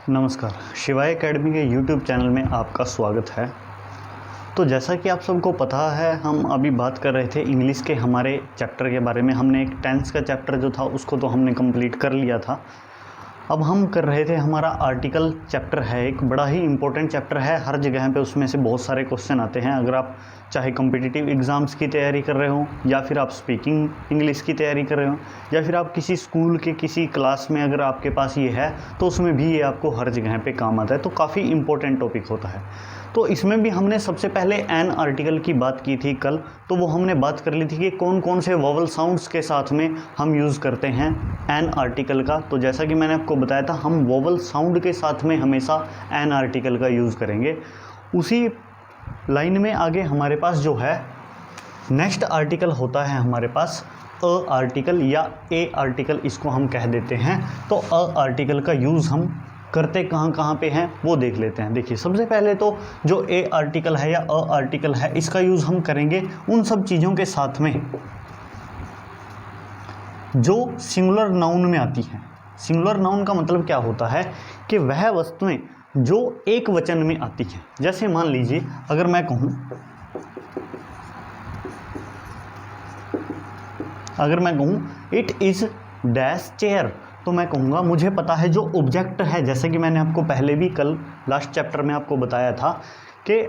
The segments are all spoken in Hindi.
नमस्कार, शिवाय एकेडमी के यूट्यूब चैनल में आपका स्वागत है। तो जैसा कि आप सबको पता है, हम अभी बात कर रहे थे इंग्लिश के हमारे चैप्टर के बारे में। हमने एक टेंस का चैप्टर जो था उसको तो हमने कंप्लीट कर लिया था। अब हम कर रहे थे हमारा आर्टिकल चैप्टर है, एक बड़ा ही इंपॉर्टेंट चैप्टर है। हर जगह पे उसमें से बहुत सारे क्वेश्चन आते हैं। अगर आप चाहे कॉम्पिटिटिव एग्ज़ाम्स की तैयारी कर रहे हो, या फिर आप स्पीकिंग इंग्लिश की तैयारी कर रहे हो, या फिर आप किसी स्कूल के किसी क्लास में अगर आपके पास ये है तो उसमें भी ये आपको हर जगह पे काम आता है। तो काफ़ी इंपॉर्टेंट टॉपिक होता है। तो इसमें भी हमने सबसे पहले एन आर्टिकल की बात की थी कल। तो वो हमने बात कर ली थी कि कौन कौन से वोवल साउंड्स के साथ में हम यूज़ करते हैं एन आर्टिकल का। तो जैसा कि मैंने आपको बताया था, हम वोवल साउंड के साथ में हमेशा एन आर्टिकल का यूज़ करेंगे। उसी लाइन में आगे हमारे पास जो है नेक्स्ट आर्टिकल होता है हमारे पास अ आर्टिकल या ए आर्टिकल, इसको हम कह देते हैं। तो अ आर्टिकल का यूज़ हम करते कहाँ पे हैं वो देख लेते हैं। देखिए, सबसे पहले तो जो ए आर्टिकल है या अ आर्टिकल है, इसका यूज़ हम करेंगे उन सब चीज़ों के साथ में जो सिंगुलर नाउन में आती हैं। सिंगुलर नाउन का मतलब क्या होता है कि वह वस्तुएं जो एक वचन में आती हैं। जैसे मान लीजिए, अगर मैं कहूँ इट इज़ डैश चेयर, तो मैं कहूँगा मुझे पता है जो ऑब्जेक्ट है, जैसे कि मैंने आपको पहले भी कल लास्ट चैप्टर में आपको बताया था कि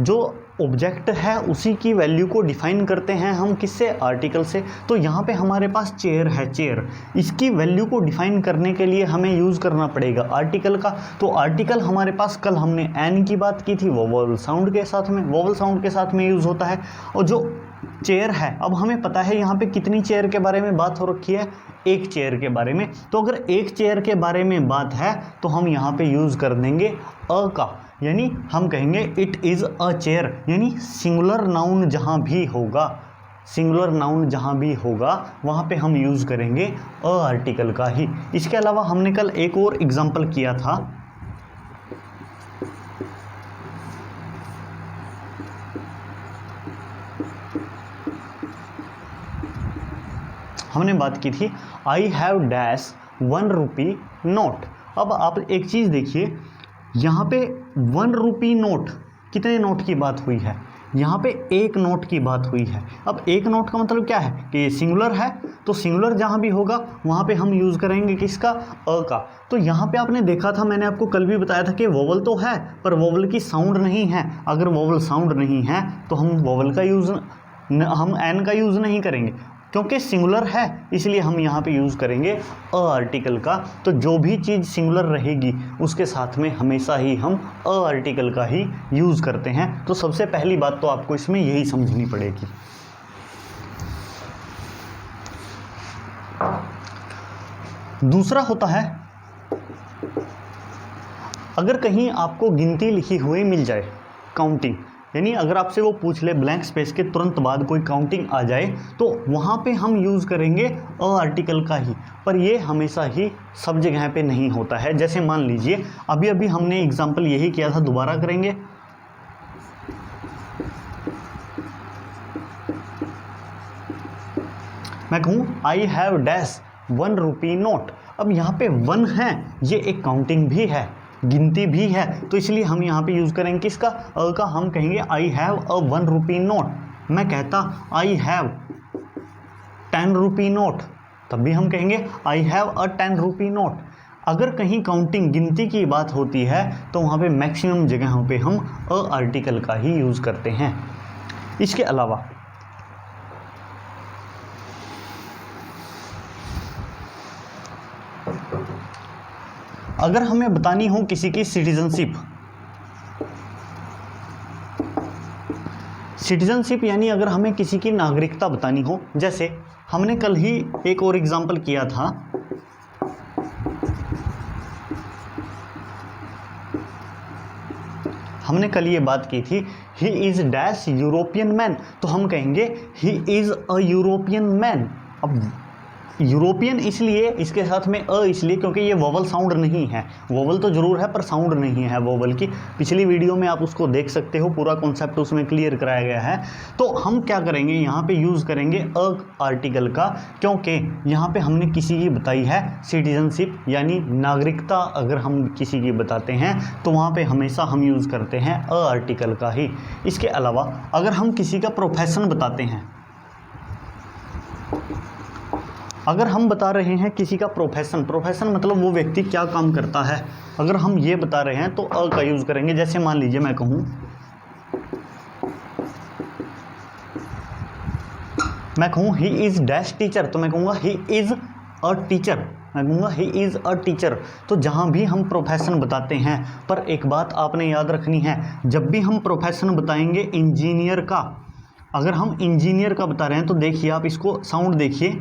जो ऑब्जेक्ट है उसी की वैल्यू को डिफाइन करते हैं हम किससे, आर्टिकल से। तो यहाँ पे हमारे पास चेयर है, चेयर, इसकी वैल्यू को डिफाइन करने के लिए हमें यूज़ करना पड़ेगा आर्टिकल का। तो आर्टिकल हमारे पास, कल हमने एन की बात की थी, वोवल साउंड के साथ में यूज़ होता है। और जो चेयर है, अब हमें पता है यहाँ पे कितनी चेयर के बारे में बात हो रखी है, एक चेयर के बारे में। तो अगर एक चेयर के बारे में बात है तो हम यहाँ पे यूज़ कर देंगे अ का, यानी हम कहेंगे इट इज़ अ चेयर। यानी सिंगुलर नाउन जहाँ भी होगा वहाँ पे हम यूज़ करेंगे अ आर्टिकल का ही। इसके अलावा हमने कल एक और एग्जाम्पल किया था। हमने बात की थी आई हैव डैश 1 रुपी नोट। अब आप एक चीज़ देखिए, यहाँ पे 1 रुपी नोट, कितने नोट की बात हुई है? यहाँ पे एक नोट की बात हुई है। अब एक नोट का मतलब क्या है कि ये सिंगुलर है। तो सिंगुलर जहाँ भी होगा वहाँ पे हम यूज़ करेंगे किसका, अ का। तो यहाँ पे आपने देखा था, मैंने आपको कल भी बताया था कि वोवल तो है पर वोवल की साउंड नहीं है। अगर वोवल साउंड नहीं है तो हम वोवल का यूज़, हम एन का यूज़ नहीं करेंगे, क्योंकि सिंगुलर है इसलिए हम यहाँ पे यूज़ करेंगे अ आर्टिकल का। तो जो भी चीज़ सिंगुलर रहेगी उसके साथ में हमेशा ही हम अ आर्टिकल का ही यूज़ करते हैं। तो सबसे पहली बात तो आपको इसमें यही समझनी पड़ेगी। दूसरा होता है, अगर कहीं आपको गिनती लिखी हुई मिल जाए, काउंटिंग, यानी अगर आपसे वो पूछ ले ब्लैंक स्पेस के तुरंत बाद कोई काउंटिंग आ जाए, तो वहाँ पे हम यूज़ करेंगे अ आर्टिकल का ही। पर ये हमेशा ही सब जगह पे नहीं होता है। जैसे मान लीजिए, अभी हमने एग्जांपल यही किया था, दोबारा करेंगे। मैं कहूँ आई हैव डैश 1 रुपी नोट। अब यहाँ पे 1 है, ये एक काउंटिंग भी है, गिनती भी है, तो इसलिए हम यहाँ पे यूज़ करेंगे किसका, अ का। हम कहेंगे I have a 1 rupee note. मैं कहता आई हैव 10 रुपी नोट, तब भी हम कहेंगे I have a 10 rupee note. अगर कहीं काउंटिंग, गिनती की बात होती है तो वहाँ पे मैक्सिमम जगहों पे हम अ आर्टिकल का ही यूज़ करते हैं। इसके अलावा अगर हमें बतानी हो किसी की सिटीजनशिप, यानी अगर हमें किसी की नागरिकता बतानी हो, जैसे हमने कल ही एक और एग्जांपल किया था, हमने कल ये बात की थी ही इज़ डैश यूरोपियन मैन, तो हम कहेंगे he is a European man. अब यूरोपियन इसलिए इसके साथ में अ इसलिए क्योंकि ये वोवल साउंड नहीं है। वोवल तो ज़रूर है पर साउंड नहीं है वोवल की। पिछली वीडियो में आप उसको देख सकते हो, पूरा कॉन्सेप्ट उसमें क्लियर कराया गया है। तो हम क्या करेंगे, यहाँ पे यूज़ करेंगे अ आर्टिकल का, क्योंकि यहाँ पे हमने किसी की बताई है सिटीजनशिप यानी नागरिकता। अगर हम किसी की बताते हैं तो वहाँ पर हमेशा हम यूज़ करते हैं अ आर्टिकल का ही। इसके अलावा अगर हम किसी का प्रोफेशन बताते हैं, अगर हम बता रहे हैं किसी का प्रोफेशन, प्रोफेशन मतलब वो व्यक्ति क्या काम करता है, अगर हम ये बता रहे हैं तो अ का यूज़ करेंगे। जैसे मान लीजिए मैं कहूँ ही इज़ डैश टीचर, तो मैं कहूँगा ही इज़ अ टीचर, मैं कहूँगा ही इज़ अ टीचर। तो जहाँ भी हम प्रोफेशन बताते हैं, पर एक बात आपने याद रखनी है, जब भी हम प्रोफेशन बताएंगे इंजीनियर का, अगर हम इंजीनियर का बता रहे हैं तो देखिए आप इसको साउंड देखिए।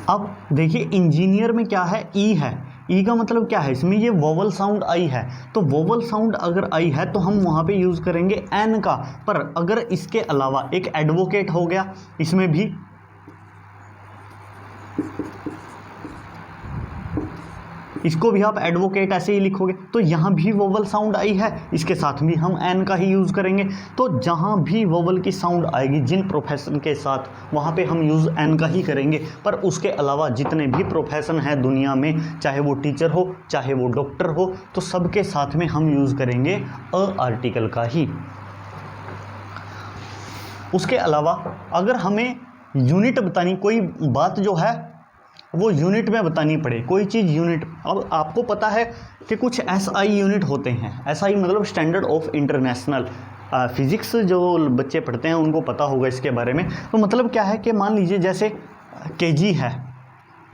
अब देखिए इंजीनियर में क्या है, ई है। ई का मतलब क्या है, इसमें ये वोवल साउंड आई है। तो वोवल साउंड अगर आई है तो हम वहाँ पे यूज़ करेंगे एन का। पर अगर इसके अलावा एक एडवोकेट हो गया, इसमें भी इसको भी आप एडवोकेट ऐसे ही लिखोगे, तो यहाँ भी वोवल साउंड आई है, इसके साथ भी हम एन का ही यूज़ करेंगे। तो जहाँ भी वोवल की साउंड आएगी जिन प्रोफेशन के साथ, वहाँ पे हम यूज़ एन का ही करेंगे। पर उसके अलावा जितने भी प्रोफेशन हैं दुनिया में, चाहे वो टीचर हो चाहे वो डॉक्टर हो, तो सबके साथ में हम यूज़ करेंगे अ आर्टिकल का ही। उसके अलावा अगर हमें यूनिट बतानी, कोई बात जो है वो यूनिट में बतानी पड़े, कोई चीज़ यूनिट, अब आपको पता है कि कुछ एसआई यूनिट होते हैं। एसआई मतलब स्टैंडर्ड ऑफ इंटरनेशनल, फिज़िक्स जो बच्चे पढ़ते हैं उनको पता होगा इसके बारे में। तो मतलब क्या है कि मान लीजिए जैसे केजी है,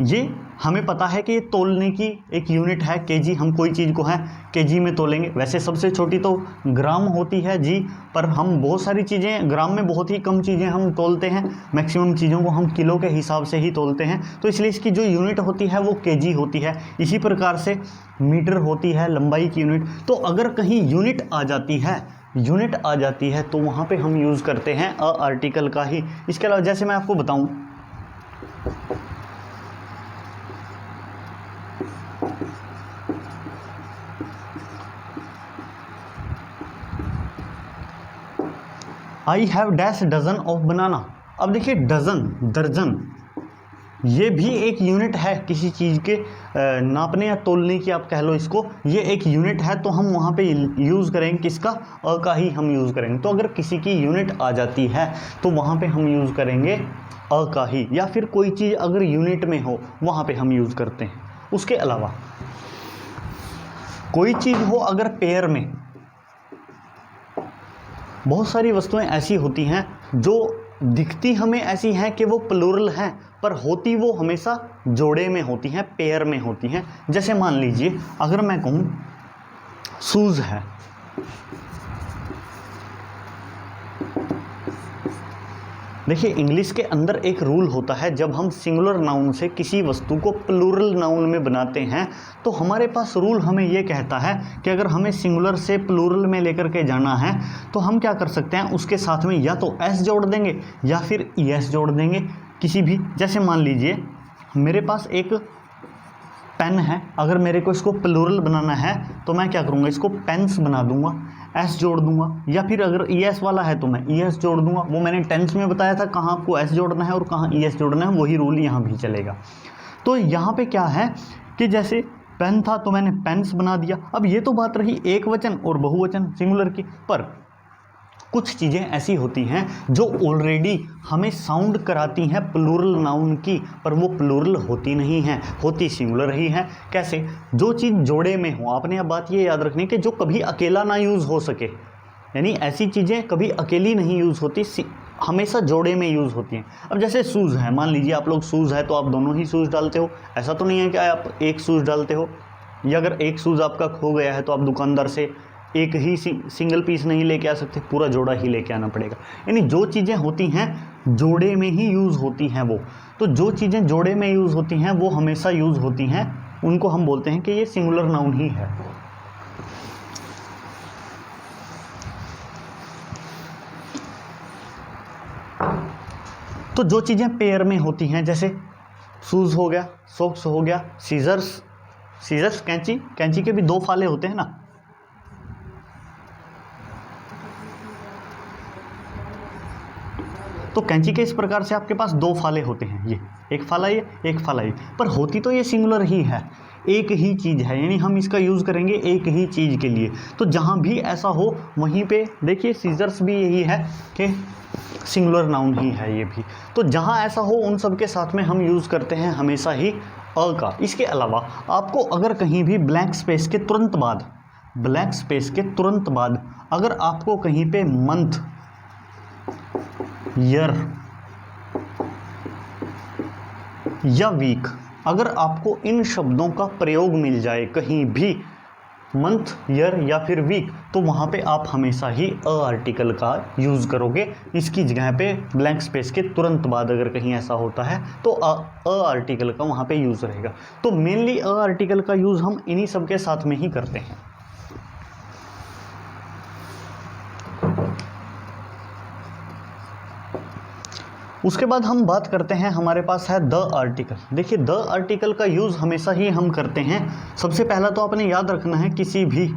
ये हमें पता है कि ये तोलने की एक यूनिट है केजी। हम कोई चीज़ को है केजी में तोलेंगे। वैसे सबसे छोटी तो ग्राम होती है जी, पर हम बहुत सारी चीज़ें ग्राम में, बहुत ही कम चीज़ें हम तोलते हैं, मैक्सिमम चीज़ों को हम किलो के हिसाब से ही तोलते हैं। तो इसलिए इसकी जो यूनिट होती है वो केजी होती है। इसी प्रकार से मीटर होती है लंबाई की यूनिट। तो अगर कहीं यूनिट आ जाती है तो वहाँ पर हम यूज़ करते हैं अ आर्टिकल का ही। इसके अलावा जैसे मैं आपको बताऊँ, I have dash dozen of banana. अब देखिए डजन, दर्जन, ये भी एक यूनिट है किसी चीज़ के नापने या तोलने की, आप कह लो इसको, ये एक यूनिट है। तो हम वहाँ पे यूज़ करेंगे किसका, अ का ही हम यूज़ करेंगे। तो अगर किसी की यूनिट आ जाती है तो वहाँ पे हम यूज़ करेंगे अ का ही, या फिर कोई चीज़ अगर यूनिट में हो वहाँ पे हम यूज़ करते हैं। उसके अलावा कोई चीज़ हो अगर पेयर में, बहुत सारी वस्तुएं ऐसी होती हैं जो दिखती हमें ऐसी हैं कि वो प्लूरल हैं, पर होती वो हमेशा जोड़े में होती हैं, पेयर में होती हैं। जैसे मान लीजिए अगर मैं कहूँ शूज़ है, देखिए इंग्लिश के अंदर एक रूल होता है, जब हम सिंगुलर नाउन से किसी वस्तु को प्लूरल नाउन में बनाते हैं तो हमारे पास रूल हमें ये कहता है कि अगर हमें सिंगुलर से प्लूरल में लेकर के जाना है तो हम क्या कर सकते हैं, उसके साथ में या तो एस जोड़ देंगे या फिर ईएस जोड़ देंगे किसी भी। जैसे मान लीजिए मेरे पास एक पेन है, अगर मेरे को इसको प्लूरल बनाना है तो मैं क्या करूँगा, इसको पेन्स बना दूंगा, एस जोड़ दूंगा, या फिर अगर ईएस वाला है तो मैं ईएस जोड़ दूंगा। वो मैंने टेंस में बताया था कहाँ आपको एस जोड़ना है और कहाँ ईएस जोड़ना है, वही रूल यहाँ भी चलेगा। तो यहाँ पे क्या है कि जैसे पेन था तो मैंने पेन्स बना दिया। अब ये तो बात रही एक वचन और बहुवचन सिंगुलर की, पर कुछ चीज़ें ऐसी होती हैं जो ऑलरेडी हमें साउंड कराती हैं प्लूरल नाउन की, पर वो प्लूरल होती नहीं हैं, होती सिंगुलर ही हैं। कैसे, जो चीज़ जोड़े में हो। आपने अब बात ये याद रखनी कि जो कभी अकेला ना यूज़ हो सके, यानी ऐसी चीज़ें कभी अकेली नहीं यूज़ होती, हमेशा जोड़े में यूज़ होती हैं। अब जैसे शूज़ है, मान लीजिए आप लोग शूज़ है तो आप दोनों ही शूज़ डालते हो, ऐसा तो नहीं है कि आप एक शूज़ डालते हो, या अगर एक शूज़ आपका खो गया है तो आप दुकानदार से एक ही सिंगल पीस नहीं लेके आ सकते, पूरा जोड़ा ही लेके आना पड़ेगा। यानी जो चीज़ें होती हैं जोड़े में ही यूज़ होती हैं वो, तो जो चीज़ें जोड़े में यूज़ होती हैं वो हमेशा यूज़ होती हैं, उनको हम बोलते हैं कि ये सिंगुलर नाउन ही है। तो जो चीज़ें पेयर में होती हैं, जैसे शूज़ हो गया, सॉक्स हो गया, सीजर्स कैंची के भी 2 फाले होते हैं ना। तो कैंची के इस प्रकार से आपके पास 2 फाले होते हैं, ये एक फाला ये, एक फाला ये, पर होती तो ये सिंगुलर ही है, एक ही चीज़ है, यानी हम इसका यूज़ करेंगे एक ही चीज़ के लिए। तो जहाँ भी ऐसा हो वहीं पे देखिए सीजर्स भी यही है कि सिंगुलर नाउन ही है ये भी। तो जहाँ ऐसा हो उन सब के साथ में हम यूज़ करते हैं हमेशा ही अ का। इसके अलावा आपको अगर कहीं भी ब्लैंक स्पेस के तुरंत बाद अगर आपको कहीं पे मंथ, ईयर या वीक, अगर आपको इन शब्दों का प्रयोग मिल जाए कहीं भी, मंथ, ईयर या फिर वीक, तो वहाँ पे आप हमेशा ही अ आर्टिकल का यूज़ करोगे। इसकी जगह पे ब्लैंक स्पेस के तुरंत बाद अगर कहीं ऐसा होता है तो अ आर्टिकल का वहाँ पे यूज़ रहेगा। तो मेनली अ आर्टिकल का यूज़ हम इन्हीं सब के साथ में ही करते हैं। उसके बाद हम बात करते हैं, हमारे पास है द आर्टिकल। देखिए द आर्टिकल का यूज़ हमेशा ही हम करते हैं। सबसे पहला तो आपने याद रखना है किसी भी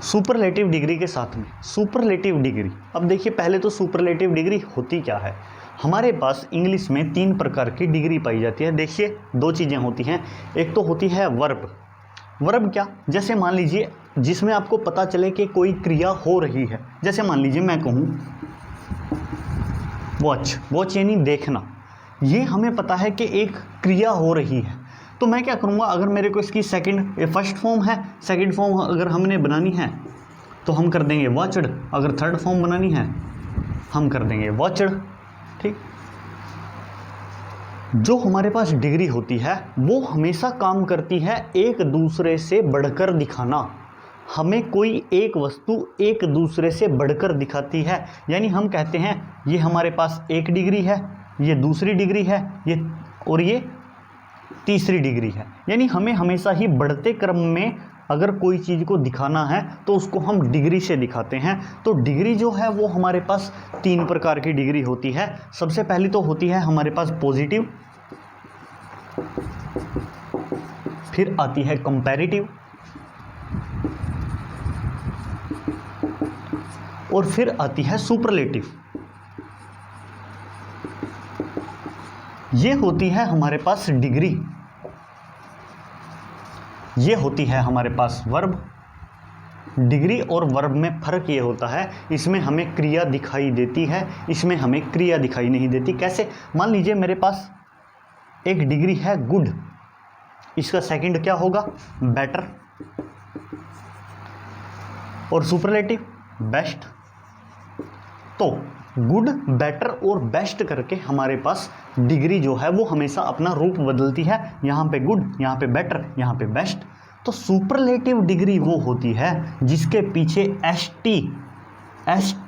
सुपरलेटिव डिग्री के साथ में। सुपरलेटिव डिग्री, अब देखिए पहले तो सुपरलेटिव डिग्री होती क्या है। हमारे पास इंग्लिश में 3 प्रकार की डिग्री पाई जाती है। देखिए 2 चीज़ें होती हैं, एक तो होती है वर्ब क्या, जैसे मान लीजिए जिसमें आपको पता चले कि कोई क्रिया हो रही है। जैसे मान लीजिए मैं कहूँ वॉच यानी देखना, ये हमें पता है कि एक क्रिया हो रही है। तो मैं क्या करूँगा, अगर मेरे को इसकी फर्स्ट फॉर्म है, सेकंड फॉर्म अगर हमने बनानी है तो हम कर देंगे वॉचड, अगर थर्ड फॉर्म बनानी है हम कर देंगे वॉचड। ठीक, जो हमारे पास डिग्री होती है वो हमेशा काम करती है एक दूसरे से बढ़कर दिखाना। हमें कोई एक वस्तु एक दूसरे से बढ़कर दिखाती है, यानी हम कहते हैं ये हमारे पास 1 डिग्री है, ये दूसरी डिग्री है, ये तीसरी डिग्री है। यानी हमें हमेशा ही बढ़ते क्रम में अगर कोई चीज़ को दिखाना है तो उसको हम डिग्री से दिखाते हैं। तो डिग्री जो है वो हमारे पास 3 प्रकार की डिग्री होती है। सबसे पहली तो होती है हमारे पास पॉजिटिव, फिर आती है कंपैरेटिव, और फिर आती है सुपरलेटिव। ये होती है हमारे पास डिग्री, ये होती है हमारे पास वर्ब। डिग्री और वर्ब में फ़र्क ये होता है, इसमें हमें क्रिया दिखाई देती है, इसमें हमें क्रिया दिखाई नहीं देती। कैसे, मान लीजिए मेरे पास एक डिग्री है गुड, इसका सेकंड क्या होगा, बेटर, और सुपरलेटिव बेस्ट। तो गुड, बेटर और बेस्ट करके हमारे पास डिग्री जो है वो हमेशा अपना रूप बदलती है। यहाँ पे गुड, यहाँ पे बेटर, यहाँ पे बेस्ट। तो सुपरलेटिव डिग्री वो होती है जिसके पीछे एस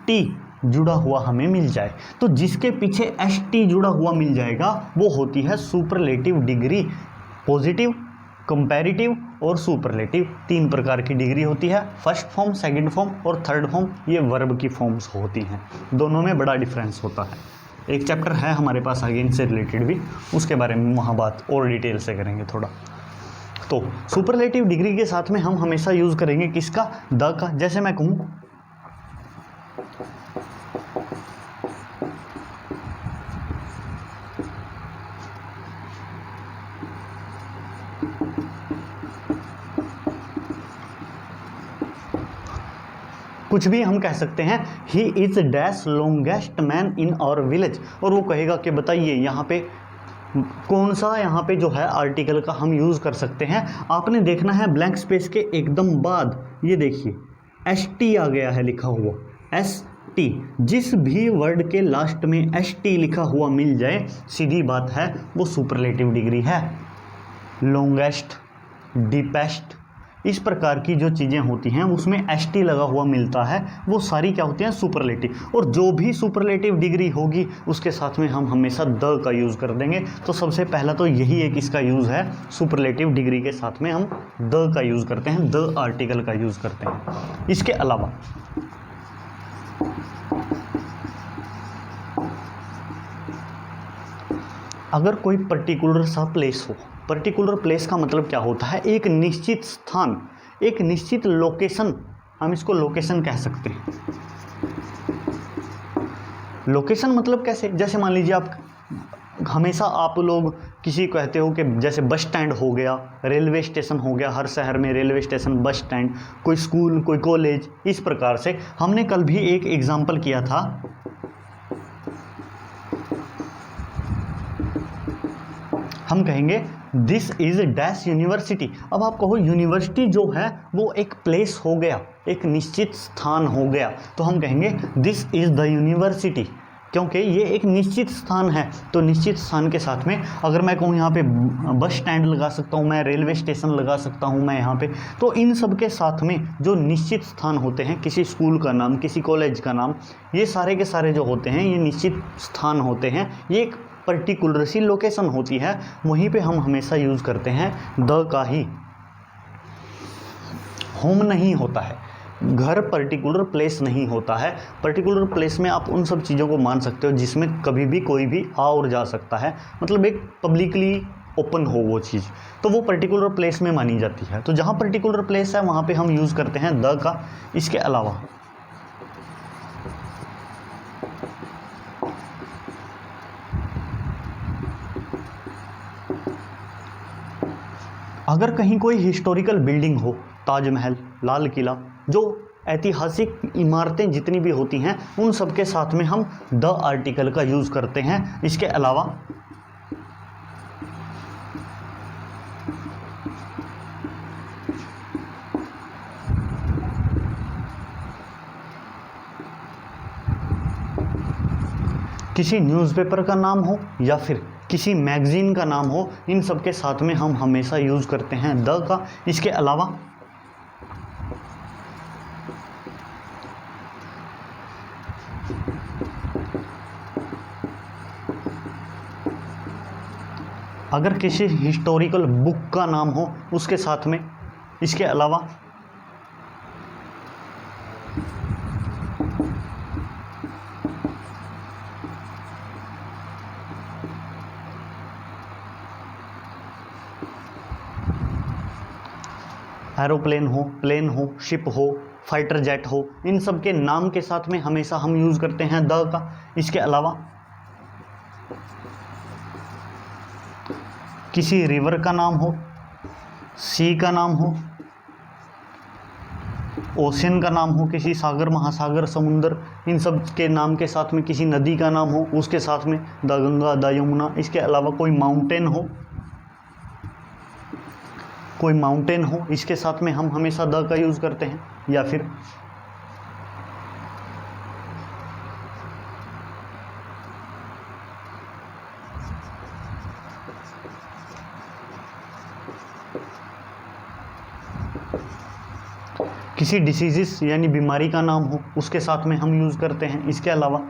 टी जुड़ा हुआ हमें मिल जाए। तो जिसके पीछे एस टी जुड़ा हुआ मिल जाएगा वो होती है सुपरलेटिव डिग्री। पॉजिटिव, कंपैरेटिव और सुपरलेटिव 3 प्रकार की डिग्री होती है। फर्स्ट फॉर्म, सेकंड फॉर्म और थर्ड फॉर्म, ये वर्ब की फॉर्म्स होती हैं। दोनों में बड़ा डिफरेंस होता है। एक चैप्टर है हमारे पास आगे इनसे रिलेटेड भी, उसके बारे में वहाँ बात और डिटेल से करेंगे थोड़ा। तो सुपरलेटिव डिग्री के साथ में हम हमेशा यूज़ करेंगे किसका, द का। जैसे मैं कहूँ कुछ भी हम कह सकते हैं, he is dash longest man in our village, और वो कहेगा कि बताइए यहाँ पे कौन सा यहाँ पे जो है आर्टिकल का हम यूज़ कर सकते हैं। आपने देखना है ब्लैंक स्पेस के एकदम बाद ये देखिए एस टी आ गया है लिखा हुआ, एस टी। जिस भी वर्ड के लास्ट में एस टी लिखा हुआ मिल जाए, सीधी बात है वो सुपरलेटिव डिग्री है। लॉन्गेस्ट, डीपेस्ट, इस प्रकार की जो चीज़ें होती हैं उसमें एस टी लगा हुआ मिलता है, वो सारी क्या होती हैं, सुपरलेटिव। और जो भी सुपरलेटिव डिग्री होगी उसके साथ में हम हमेशा द का यूज़ कर देंगे। तो सबसे पहला तो यही एक इसका यूज़ है, सुपरलेटिव डिग्री के साथ में हम द का यूज़ करते हैं, द आर्टिकल का यूज़ करते हैं। इसके अलावा अगर कोई पर्टिकुलर सा प्लेस हो, पर्टिकुलर प्लेस का मतलब क्या होता है, एक निश्चित स्थान, एक निश्चित लोकेशन, हम इसको लोकेशन कह सकते हैं। लोकेशन मतलब कैसे, जैसे मान लीजिए आप हमेशा आप लोग किसी कहते हो कि जैसे बस स्टैंड हो गया, रेलवे स्टेशन हो गया, हर शहर में रेलवे स्टेशन, बस स्टैंड, कोई स्कूल, कोई कॉलेज, इस प्रकार से। हमने कल भी एक एग्जाम्पल किया था, हम कहेंगे दिस इज डैश यूनिवर्सिटी। अब आप कहो यूनिवर्सिटी जो है वो एक प्लेस हो गया, एक निश्चित स्थान हो गया, तो हम कहेंगे दिस इज द यूनिवर्सिटी, क्योंकि ये एक निश्चित स्थान है। तो निश्चित स्थान के साथ में अगर मैं कहूँ यहाँ पे बस स्टैंड लगा सकता हूँ, मैं रेलवे स्टेशन लगा सकता हूँ मैं यहाँ पे, तो इन सब के साथ में जो निश्चित स्थान होते हैं, किसी स्कूल का नाम, किसी कॉलेज का नाम, ये सारे के सारे जो होते हैं ये निश्चित स्थान होते हैं, ये एक पर्टिकुलर सी लोकेशन होती है, वहीं पे हम हमेशा यूज़ करते हैं द का ही। होम नहीं होता है, घर पर्टिकुलर प्लेस नहीं होता है। पर्टिकुलर प्लेस में आप उन सब चीज़ों को मान सकते हो जिसमें कभी भी कोई भी आ और जा सकता है, मतलब एक पब्लिकली ओपन हो वो चीज़, तो वो पर्टिकुलर प्लेस में मानी जाती है। तो जहाँ पर्टिकुलर प्लेस है वहाँ पे हम यूज़ करते हैं द का। इसके अलावा अगर कहीं कोई हिस्टोरिकल बिल्डिंग हो, ताजमहल, लाल किला, जो ऐतिहासिक इमारतें जितनी भी होती हैं, उन सब के साथ में हम द आर्टिकल का यूज़ करते हैं। इसके अलावा किसी न्यूज़पेपर का नाम हो या फिर किसी मैगज़ीन का नाम हो, इन सब के साथ में हम हमेशा यूज़ करते हैं द का। इसके अलावा अगर किसी हिस्टोरिकल बुक का नाम हो उसके साथ में। इसके अलावा एरोप्लेन हो, प्लेन हो, शिप हो, फाइटर जेट हो, इन सब के नाम के साथ में हमेशा हम यूज़ करते हैं द का। इसके अलावा किसी रिवर का नाम हो, सी का नाम हो, ओशियन का नाम हो, किसी सागर, महासागर, समुंदर, इन सब के नाम के साथ में किसी नदी का नाम हो, उसके साथ में द गंगा, द यमुना। इसके अलावा कोई माउंटेन हो, कोई माउंटेन हो, इसके साथ में हम हमेशा द का यूज़ करते हैं। या फिर किसी डिसीज़ यानी बीमारी का नाम हो, उसके साथ में हम यूज़ करते हैं। इसके अलावा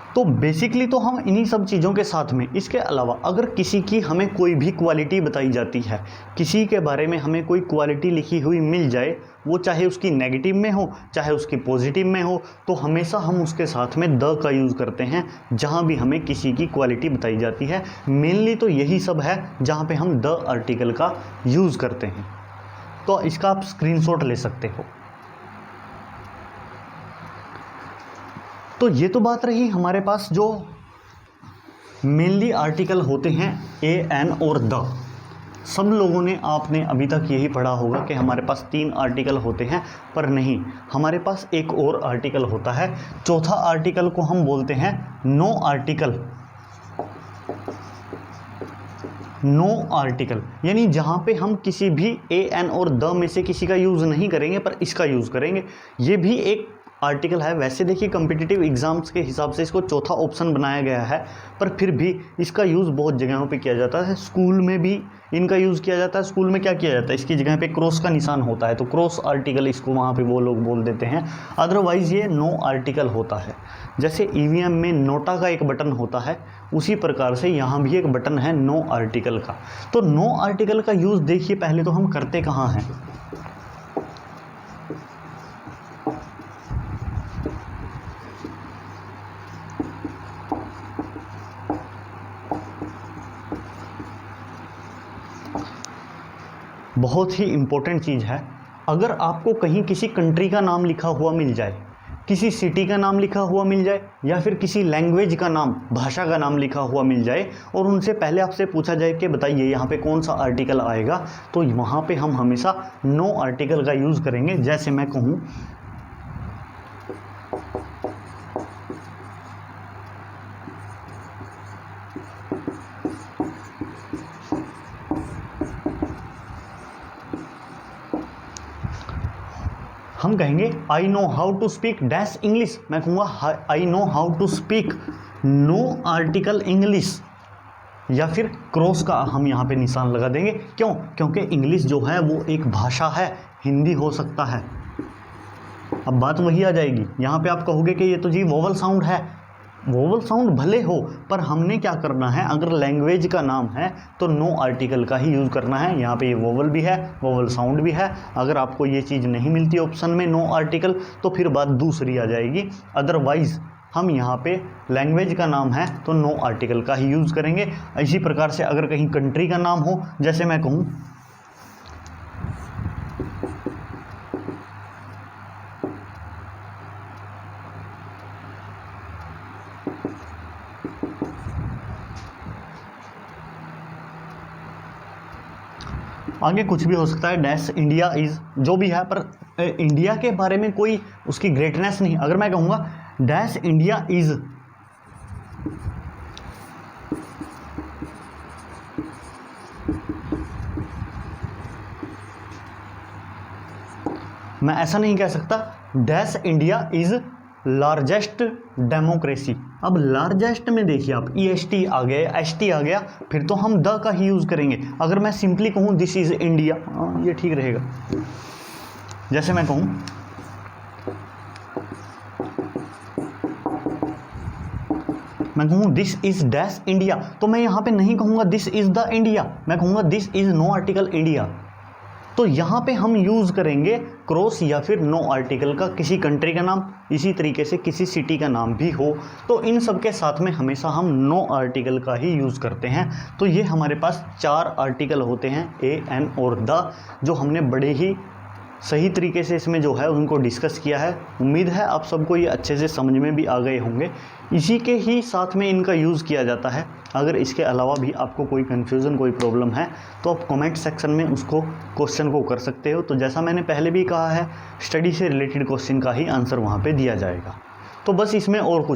तो बेसिकली तो हम इन्हीं सब चीज़ों के साथ में, इसके अलावा अगर किसी की हमें कोई भी क्वालिटी बताई जाती है, किसी के बारे में हमें कोई क्वालिटी लिखी हुई मिल जाए, वो चाहे उसकी नेगेटिव में हो चाहे उसकी पॉजिटिव में हो, तो हमेशा हम उसके साथ में द का यूज़ करते हैं जहाँ भी हमें किसी की क्वालिटी बताई जाती है। मेनली तो यही सब है जहाँ पे हम द आर्टिकल का यूज़ करते हैं। तो इसका आप स्क्रीनशॉट ले सकते हो। तो ये तो बात रही हमारे पास जो मेनली आर्टिकल होते हैं ए, एन और द। सब लोगों ने, आपने अभी तक यही पढ़ा होगा कि हमारे पास 3 आर्टिकल होते हैं, पर नहीं, हमारे पास एक और आर्टिकल होता है। चौथा आर्टिकल को हम बोलते हैं नो आर्टिकल। नो आर्टिकल यानी जहाँ पे हम किसी भी ए, एन और द में से किसी का यूज़ नहीं करेंगे पर इसका यूज़ करेंगे। ये भी एक आर्टिकल है। वैसे देखिए कम्पिटिटिव एग्ज़ाम्स के हिसाब से इसको चौथा ऑप्शन बनाया गया है, पर फिर भी इसका यूज़ बहुत जगहों पे किया जाता है। स्कूल में भी इनका यूज़ किया जाता है। स्कूल में क्या किया जाता है, इसकी जगह पे क्रॉस का निशान होता है, तो क्रॉस आर्टिकल इसको वहाँ पे वो लोग बोल देते हैं। अदरवाइज़ ये नो आर्टिकल होता है। जैसे ईवीएम में नोटा का एक बटन होता है, उसी प्रकार से यहाँ भी एक बटन है नो आर्टिकल का। तो नो आर्टिकल का यूज़ देखिए पहले तो हम करते कहाँ हैं। बहुत ही इम्पोर्टेंट चीज़ है। अगर आपको कहीं किसी कंट्री का नाम लिखा हुआ मिल जाए, किसी सिटी का नाम लिखा हुआ मिल जाए, या फिर किसी लैंग्वेज का नाम, भाषा का नाम लिखा हुआ मिल जाए, और उनसे पहले आपसे पूछा जाए कि बताइए यहाँ पे कौन सा आर्टिकल आएगा, तो वहाँ पे हम हमेशा नो आर्टिकल का यूज़ करेंगे। जैसे मैं कहूँ हम कहेंगे I know how to speak dash English, मैं कहूँगा I know how to speak no article English, या फिर क्रॉस का हम यहाँ पे निशान लगा देंगे। क्यों? क्योंकि इंग्लिश जो है वो एक भाषा है, हिंदी हो सकता है। अब बात वही आ जाएगी, यहाँ पे आप कहोगे कि ये तो जी वोवल साउंड है। वोवल साउंड भले हो, पर हमने क्या करना है, अगर लैंग्वेज का नाम है तो नो आर्टिकल का ही यूज़ करना है। यहाँ पे ये वोवल भी है, वोवल साउंड भी है। अगर आपको ये चीज़ नहीं मिलती ऑप्शन में नो आर्टिकल, तो फिर बात दूसरी आ जाएगी। अदरवाइज़ हम यहाँ पे लैंग्वेज का नाम है तो नो आर्टिकल का ही यूज़ करेंगे। इसी प्रकार से अगर कहीं कंट्री का नाम हो, जैसे मैं कहूँ आगे कुछ भी हो सकता है, डैश इंडिया इज़, जो भी है, पर इंडिया के बारे में कोई उसकी ग्रेटनेस नहीं। अगर मैं कहूँगा डैश इंडिया इज़, मैं ऐसा नहीं कह सकता dash India is largest democracy. अब लार्जेस्ट में देखिए आप EST आ गया, ST आ गया, फिर तो हम द का ही यूज़ करेंगे। अगर मैं सिंपली कहूँ दिस इज़ इंडिया, ये ठीक रहेगा। जैसे मैं कहूँ दिस इज़ डैश इंडिया, तो मैं यहाँ पे नहीं कहूँगा दिस इज़ द इंडिया, मैं कहूँगा this is no article India. तो यहाँ पे हम यूज़ करेंगे क्रॉस या फिर नो आर्टिकल का, किसी कंट्री का नाम, इसी तरीके से किसी सिटी का नाम भी हो, तो इन सब के साथ में हमेशा हम नो आर्टिकल का ही यूज़ करते हैं। तो ये हमारे पास 4 आर्टिकल होते हैं, ए, एन और द, जो हमने बड़े ही सही तरीके से इसमें जो है उनको डिस्कस किया है। उम्मीद है आप सबको ये अच्छे से समझ में भी आ गए होंगे। इसी के ही साथ में इनका यूज़ किया जाता है। अगर इसके अलावा भी आपको कोई कन्फ्यूज़न, कोई प्रॉब्लम है, तो आप कमेंट सेक्शन में उसको क्वेश्चन को कर सकते हो। तो जैसा मैंने पहले भी कहा है, स्टडी से रिलेटेड क्वेश्चन का ही आंसर वहाँ पे दिया जाएगा। तो बस इसमें और कुछ